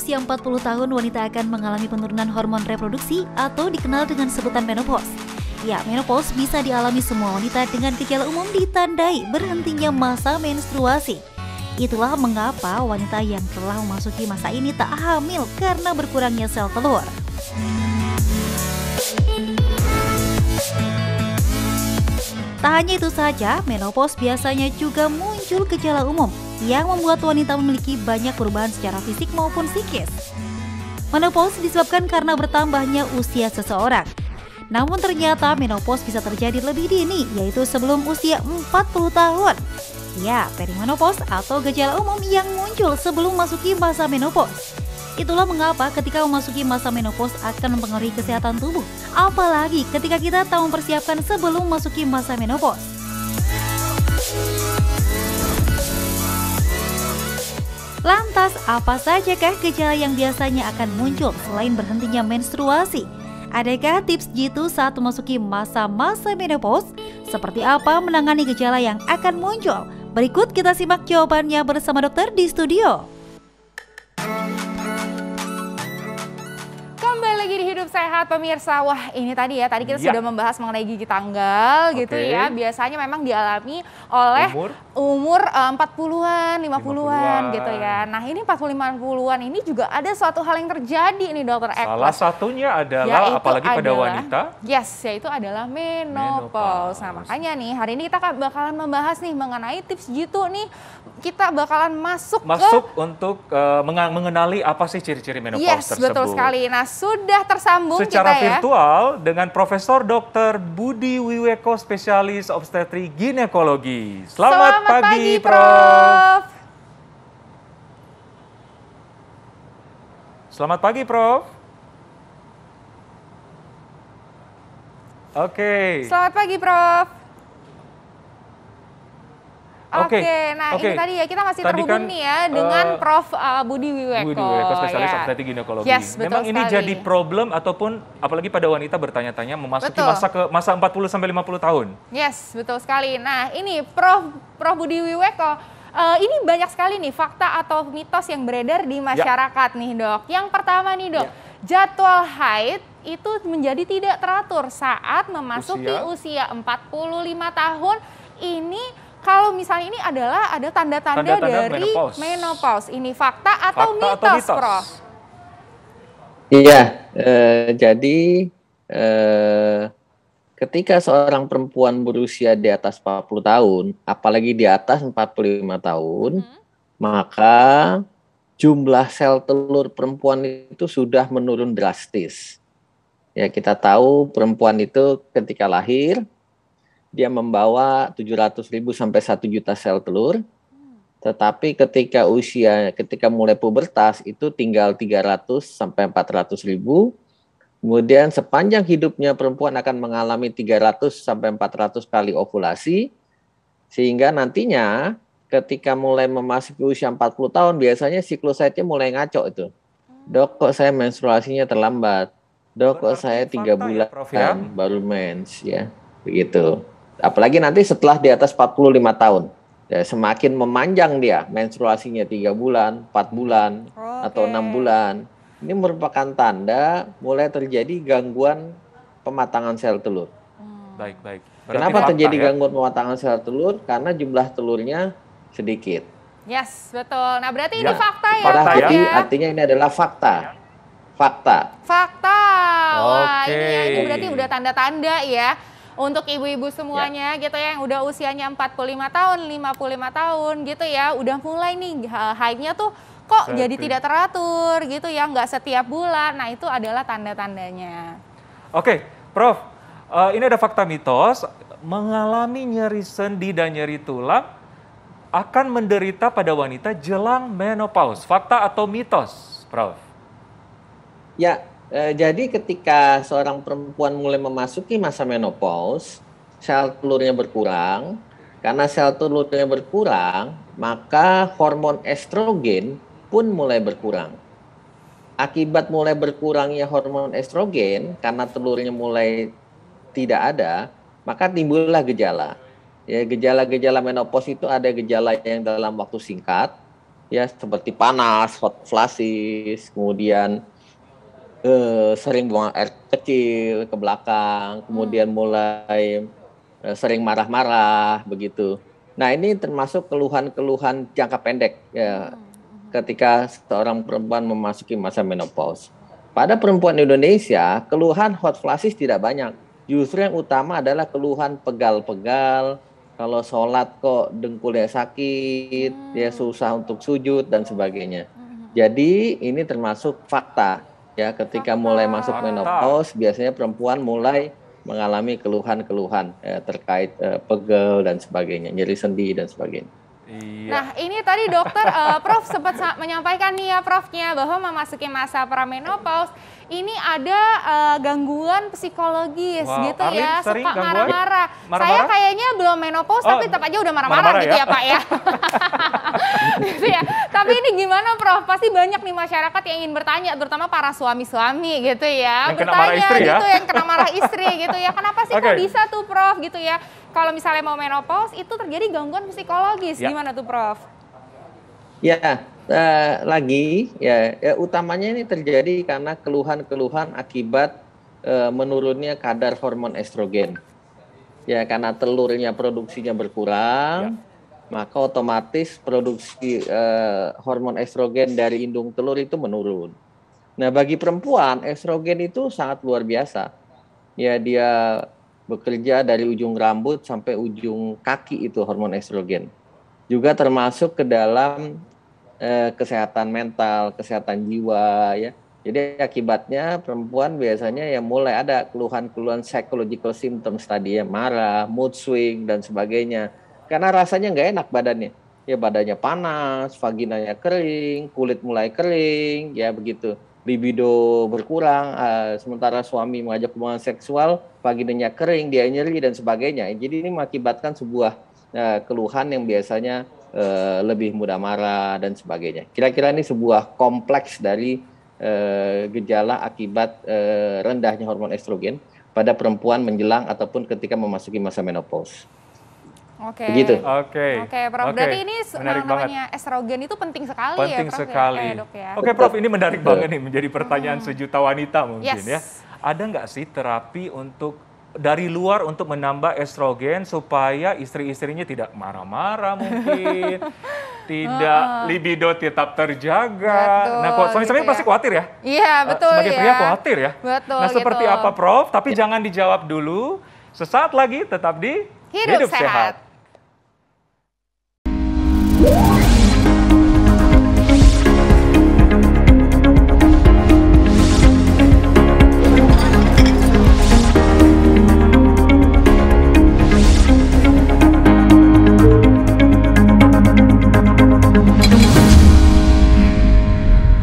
usia 40 tahun, wanita akan mengalami penurunan hormon reproduksi atau dikenal dengan sebutan menopause. Ya, menopause bisa dialami semua wanita dengan gejala umum ditandai berhentinya masa menstruasi. Itulah mengapa wanita yang telah memasuki masa ini tak hamil karena berkurangnya sel telur. Tak hanya itu saja, menopause biasanya juga muncul gejala umum yang membuat wanita memiliki banyak perubahan secara fisik maupun psikis. Menopause disebabkan karena bertambahnya usia seseorang. Namun ternyata menopause bisa terjadi lebih dini, yaitu sebelum usia 40 tahun. Ya, perimenopause atau gejala umum yang muncul sebelum memasuki masa menopause. Itulah mengapa ketika memasuki masa menopause akan mempengaruhi kesehatan tubuh. Apalagi ketika kita tak mempersiapkan sebelum memasuki masa menopause. Lantas, apa sajakah gejala yang biasanya akan muncul selain berhentinya menstruasi? Adakah tips jitu saat memasuki masa-masa menopause? Seperti apa menangani gejala yang akan muncul? Berikut kita simak jawabannya bersama dokter di studio. Lagi di Hidup Sehat pemirsa. Wah, ini tadi kita sudah membahas mengenai gigi tanggal gitu ya. Biasanya memang dialami oleh umur 40-an, 50-an gitu ya. Nah, ini 40-50-an ini juga ada suatu hal yang terjadi nih Dokter Eko. Salah satunya adalah apalagi pada wanita. Yaitu adalah menopause. Nah, makanya nih hari ini kita bakalan membahas nih mengenai tips jitu nih. Kita bakalan masuk untuk mengenali apa sih ciri-ciri menopause tersebut. Betul sekali. Nah, sudah tersambung secara kita virtual dengan Profesor Dr. Budi Wiweko, spesialis obstetri ginekologi. Selamat pagi, Prof. Selamat pagi, Prof. Oke. Selamat pagi, Prof. Oke, ini tadi ya kita masih terhubung nih ya dengan Prof. Budi Wiweko. Budi Wiweko, spesialis obstetri ginekologi. Memang ini jadi problem ataupun apalagi pada wanita bertanya-tanya memasuki masa 40 sampai 50 tahun. Yes, betul sekali. Nah, ini Prof. Budi Wiweko, ini banyak sekali nih fakta atau mitos yang beredar di masyarakat nih, Dok. Yang pertama nih, Dok, jadwal haid itu menjadi tidak teratur saat memasuki usia 45 tahun. Ini kalau misalnya ini adalah ada tanda-tanda dari menopause. Ini fakta atau mitos, Prof? Iya, jadi ketika seorang perempuan berusia di atas 40 tahun, apalagi di atas 45 tahun, maka jumlah sel telur perempuan itu sudah menurun drastis. Ya, kita tahu perempuan itu ketika lahir, dia membawa 700.000 sampai 1 juta sel telur. Tetapi ketika mulai pubertas itu tinggal 300 sampai 400.000. Kemudian sepanjang hidupnya perempuan akan mengalami 300 sampai 400 kali ovulasi. Sehingga nantinya ketika mulai memasuki usia 40 tahun biasanya siklus haidnya mulai ngaco itu. Dok, kok saya menstruasinya terlambat. Dok, kok saya 3 bulan baru mens, ya. Begitu. Apalagi nanti setelah di atas 45 tahun. Ya, semakin memanjang dia menstruasinya 3 bulan, 4 bulan, atau 6 bulan. Ini merupakan tanda mulai terjadi gangguan pematangan sel telur. Baik. Kenapa terjadi gangguan pematangan sel telur? Karena jumlah telurnya sedikit. Yes, betul. Nah, berarti ini fakta ya? Artinya ini adalah fakta. Wah, ini berarti udah tanda-tanda ya. Untuk ibu-ibu semuanya gitu ya, yang udah usianya 45 tahun, 55 tahun gitu ya, udah mulai nih haidnya tuh kok jadi tidak teratur gitu ya, nggak setiap bulan. Nah, itu adalah tanda-tandanya. Oke, Prof, ini ada fakta mitos, mengalami nyeri sendi dan nyeri tulang akan menderita pada wanita jelang menopause. Fakta atau mitos, Prof? Ya, jadi ketika seorang perempuan mulai memasuki masa menopause, sel telurnya berkurang. Karena sel telurnya berkurang, maka hormon estrogen pun mulai berkurang. Akibat mulai berkurangnya hormon estrogen, karena telurnya mulai tidak ada, maka timbullah gejala. Ya, gejala-gejala menopause itu ada gejala yang dalam waktu singkat, ya seperti panas, hot flashes, kemudian sering buang air kecil ke belakang, kemudian mulai sering marah-marah begitu. Nah, ini termasuk keluhan-keluhan jangka pendek ya ketika seorang perempuan memasuki masa menopause. Pada perempuan Indonesia, keluhan hot flashes tidak banyak. Justru yang utama adalah keluhan pegal-pegal, kalau sholat kok dengkulnya sakit, ya susah untuk sujud dan sebagainya. Jadi ini termasuk fakta ya, ketika mulai masuk menopause biasanya perempuan mulai mengalami keluhan-keluhan ya, terkait pegel dan sebagainya, nyeri sendi dan sebagainya. Iya. Nah, ini tadi dokter, Prof sempat menyampaikan nih ya Profnya, bahwa memasuki masa pramenopause, ini ada gangguan psikologis gitu Arlin ya, sering suka gangguan? marah-marah. Saya Marah-marah? kayaknya belum menopause, tapi tetap aja udah marah-marah marah-marah gitu ya? ya Pak ya. Gitu ya. Tapi ini gimana Prof? Pasti banyak nih masyarakat yang ingin bertanya, terutama para suami-suami gitu ya. Yang kena marah istri ya? Gitu, yang kena marah istri gitu ya. Kenapa sih kok bisa tuh Prof gitu ya? Kalau misalnya mau menopause itu terjadi gangguan psikologis, gimana tuh Prof? Ya, utamanya ini terjadi karena keluhan-keluhan akibat menurunnya kadar hormon estrogen. Ya, karena telurnya produksinya berkurang, maka otomatis produksi hormon estrogen dari indung telur itu menurun. Nah, bagi perempuan, estrogen itu sangat luar biasa. Ya, dia bekerja dari ujung rambut sampai ujung kaki itu hormon estrogen. Juga termasuk ke dalam kesehatan mental, kesehatan jiwa ya. Jadi akibatnya perempuan biasanya yang mulai ada keluhan-keluhan psychological symptoms tadi ya, marah, mood swing dan sebagainya. Karena rasanya nggak enak badannya. Ya badannya panas, vaginanya kering, kulit mulai kering, ya begitu. Libido berkurang, sementara suami mengajak hubungan seksual, vaginanya kering, dia nyeri dan sebagainya. Jadi ini mengakibatkan sebuah keluhan yang biasanya lebih mudah marah dan sebagainya. Kira-kira ini sebuah kompleks dari gejala akibat rendahnya hormon estrogen pada perempuan menjelang ataupun ketika memasuki masa menopause. Oke. Begitu. Oke, Prof. Berarti ini namanya estrogen itu penting sekali penting ya, Prof. sekali. Ya, Dok ya. Oke, Prof, ini menarik banget nih, menjadi pertanyaan sejuta wanita mungkin ya. Yes. Ada nggak sih terapi untuk dari luar untuk menambah estrogen supaya istri-istrinya tidak marah-marah mungkin, tidak libido tetap terjaga. Betul, Nah, kok suami-suami gitu pasti khawatir ya? Iya, betul Sebagai ya. pria khawatir ya. Betul, Nah, seperti gitu. apa, Prof? Tapi jangan dijawab dulu. Sesaat lagi tetap di Hidup Sehat.